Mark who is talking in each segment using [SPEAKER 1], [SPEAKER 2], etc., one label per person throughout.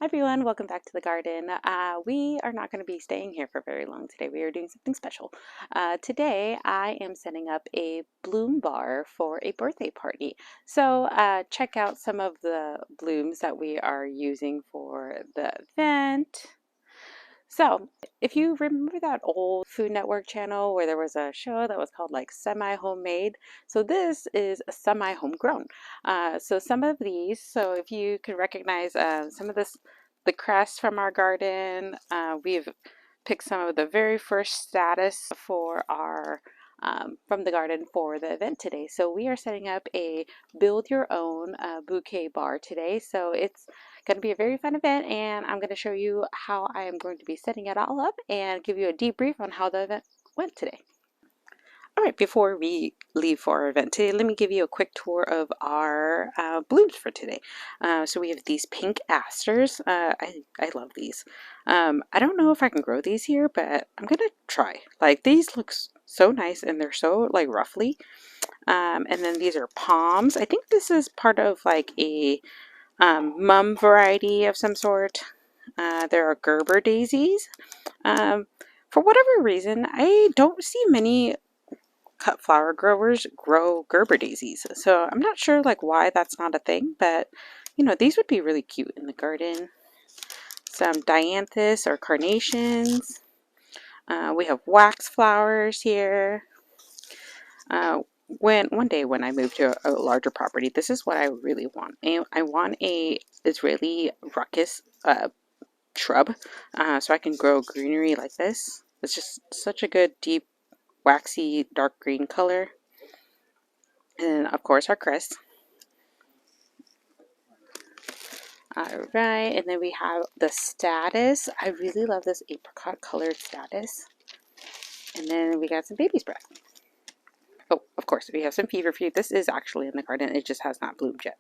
[SPEAKER 1] Everyone, welcome back to the garden. We are not going to be staying here for very long today. We are doing something special. Today I am setting up a bloom bar for a birthday party. So check out some of the blooms that we are using for the event. So, if you remember that old Food Network channel where there was a show that was called like Semi-Homemade, so this is a semi-homegrown. So some of these, so if you can recognize some of this, the cress from our garden, we've picked some of the very first Statice for our from the garden for the event today. So we are setting up a build your own bouquet bar today. So it's going to be a very fun event, and I'm going to show you how I am going to be setting it all up and give you a debrief on how the event went today. All right, before we leave for our event today, let me give you a quick tour of our blooms for today. So we have these pink asters. I love these. I don't know if I can grow these here, but I'm going to try. Like, these look so nice, and they're so like ruffly. And then these are Poms. I think this is part of like a mum variety of some sort. There are Gerber daisies. For whatever reason, I don't see many cut flower growers grow Gerber daisies. So I'm not sure like why that's not a thing, but you know, these would be really cute in the garden. Some Dianthus or Carnations. We have wax flowers here. One day when I move to a larger property, this is what I really want. I want a Israeli Ruscus shrub, so I can grow greenery like this. It's just such a good deep waxy dark green color. And of course our cress. Alright, and then we have the Statice. I really love this apricot colored Statice. And then we got some baby's breath. Oh, of course, we have some Feverfew. This is actually in the garden. It just has not bloomed yet.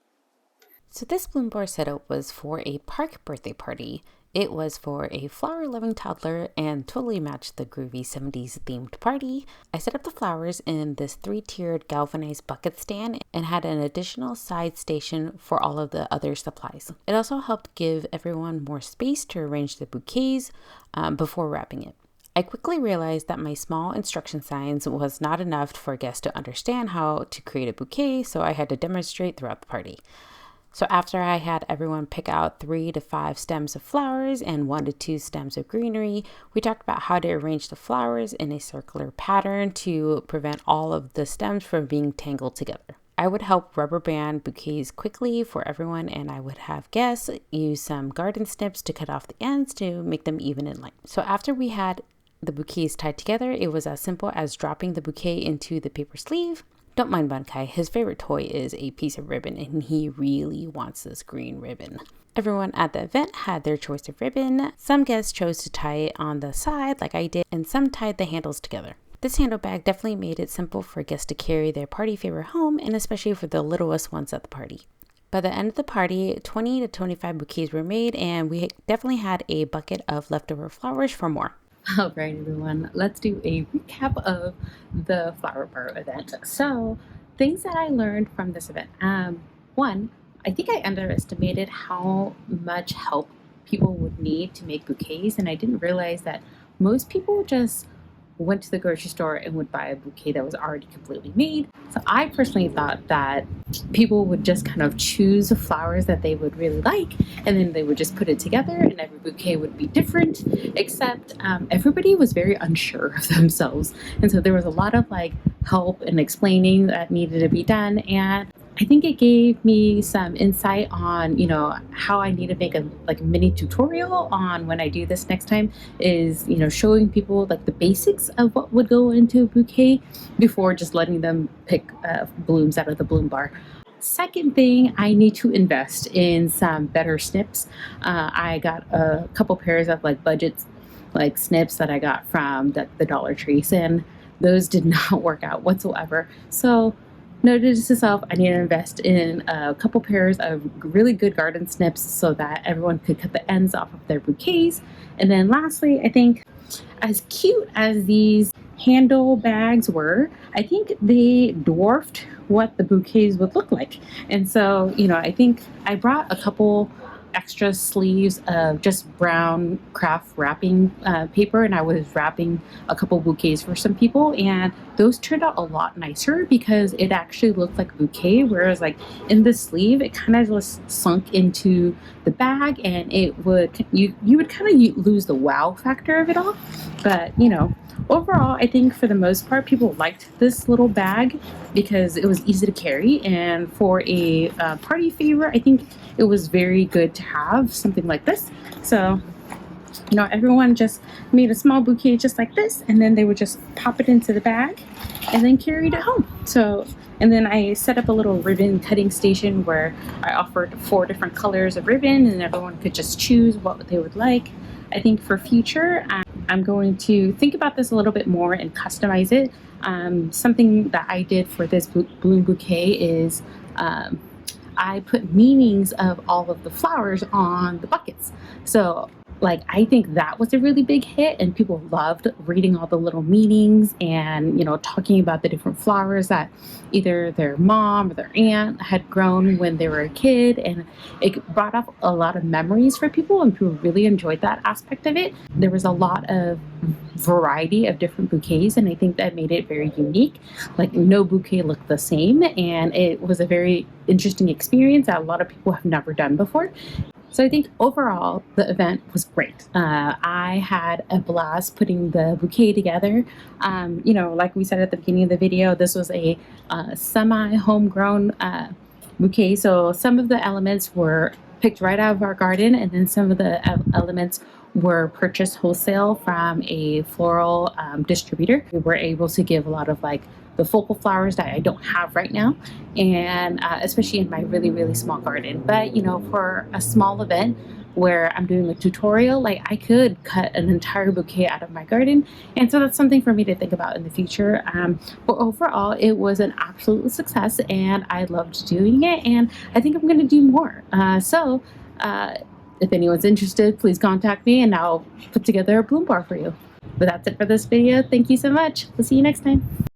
[SPEAKER 2] So this bloom bar setup was for a park birthday party. It was for a flower-loving toddler and totally matched the groovy 70s themed party. I set up the flowers in this 3-tiered galvanized bucket stand and had an additional side station for all of the other supplies. It also helped give everyone more space to arrange the bouquets before wrapping it. I quickly realized that my small instruction signs was not enough for guests to understand how to create a bouquet, so I had to demonstrate throughout the party. So after I had everyone pick out 3 to 5 stems of flowers and 1 to 2 stems of greenery, we talked about how to arrange the flowers in a circular pattern to prevent all of the stems from being tangled together. I would help rubber band bouquets quickly for everyone, and I would have guests use some garden snips to cut off the ends to make them even in length. So after we had the bouquets tied together, it was as simple as dropping the bouquet into the paper sleeve. Don't mind Bunkai, his favorite toy is a piece of ribbon, and he really wants this green ribbon. Everyone at the event had their choice of ribbon. Some guests chose to tie it on the side like I did, and some tied the handles together. This handle bag definitely made it simple for guests to carry their party favor home, and especially for the littlest ones at the party. By the end of the party, 20 to 25 bouquets were made, and we definitely had a bucket of leftover flowers for more.
[SPEAKER 3] All right, everyone, let's do a recap of the flower bar event. So, things that I learned from this event. One, I think I underestimated how much help people would need to make bouquets, and I didn't realize that most people just went to the grocery store and would buy a bouquet that was already completely made. So I personally thought that people would just kind of choose flowers that they would really like, and then they would just put it together, and every bouquet would be different, except everybody was very unsure of themselves. And so there was a lot of like help and explaining that needed to be done, and I think it gave me some insight on, how I need to make a mini tutorial on when I do this next time is, showing people like the basics of what would go into a bouquet before just letting them pick blooms out of the bloom bar. Second thing, I need to invest in some better snips. I got a couple pairs of budget snips that I got from the Dollar Trees, and those did not work out whatsoever. So noted to self, I need to invest in a couple pairs of really good garden snips so that everyone could cut the ends off of their bouquets. And then lastly, I think as cute as these handle bags were, I think they dwarfed what the bouquets would look like. And so, I think I brought a couple extra sleeves of just brown craft wrapping paper, and I was wrapping a couple bouquets for some people, and those turned out a lot nicer because it actually looked like a bouquet, whereas like in the sleeve it kind of just sunk into the bag, and it would you would kind of lose the wow factor of it all. But overall, I think for the most part people liked this little bag because it was easy to carry, and for a party favor, I think it was very good to have something like this. So everyone just made a small bouquet just like this, and then they would just pop it into the bag and then carried it home. So, and then I set up a little ribbon cutting station where I offered 4 different colors of ribbon, and everyone could just choose what they would like. I think for future, I'm going to think about this a little bit more and customize it. Something that I did for this bloom bouquet is I put meanings of all of the flowers on the buckets. So I think that was a really big hit, and people loved reading all the little meanings and talking about the different flowers that either their mom or their aunt had grown when they were a kid, and it brought up a lot of memories for people, and people really enjoyed that aspect of it. There was a lot of variety of different bouquets, and I think that made it very unique. No bouquet looked the same, and it was a very interesting experience that a lot of people have never done before. So I think overall the event was great. I had a blast putting the bouquet together. Like we said at the beginning of the video, this was a semi-homegrown bouquet. So some of the elements were picked right out of our garden, and then some of the elements were purchased wholesale from a floral distributor. We were able to give a lot of the focal flowers that I don't have right now, and especially in my really, really small garden. But for a small event where I'm doing a tutorial, I could cut an entire bouquet out of my garden, and so that's something for me to think about in the future. But overall, it was an absolute success, and I loved doing it, and I think I'm going to do more. If anyone's interested, please contact me, and I'll put together a bloom bar for you. But that's it for this video. Thank you so much. We'll see you next time.